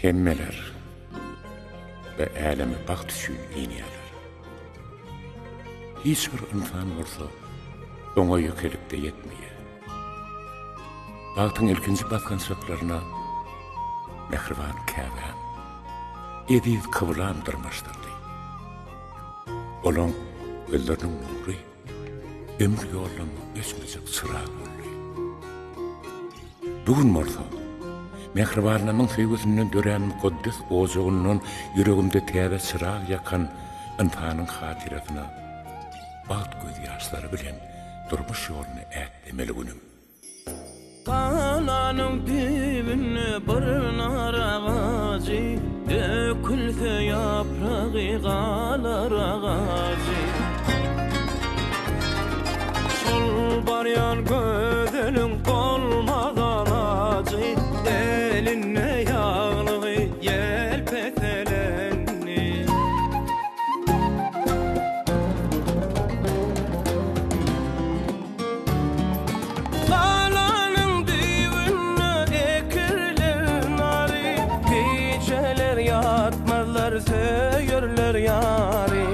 Hemmeler ve alemi baht üçün iniyalar. Hiç bir insan olsa ona yükelikte yetmeye. Bahtın ilkinci batkan söklerine mehriban kâven, ediz kıvılandırmışlardı. Olan gözlerinin nuru, ömür yolunu ösmeyecek sıra oldu. Bugün morsa, mehribanının sevgisinden dören mukaddes oğuzağının yüreğimde teyze çırak yakan insanın hatiratına baht gözyaşları bilen durmuş yolunu demeli günüm. Kalanın dibine bir nar ağacı, dökülse yaprağı kalar ağacı. Sol baryan gözelin kolmaz ağacı, eline yağlığı yelpetelenni. Kalanın dibine ekirler nari, geceler yatmazlar söyürler yari.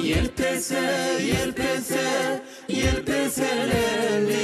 Yelpese, yelpese, yelpeseleni.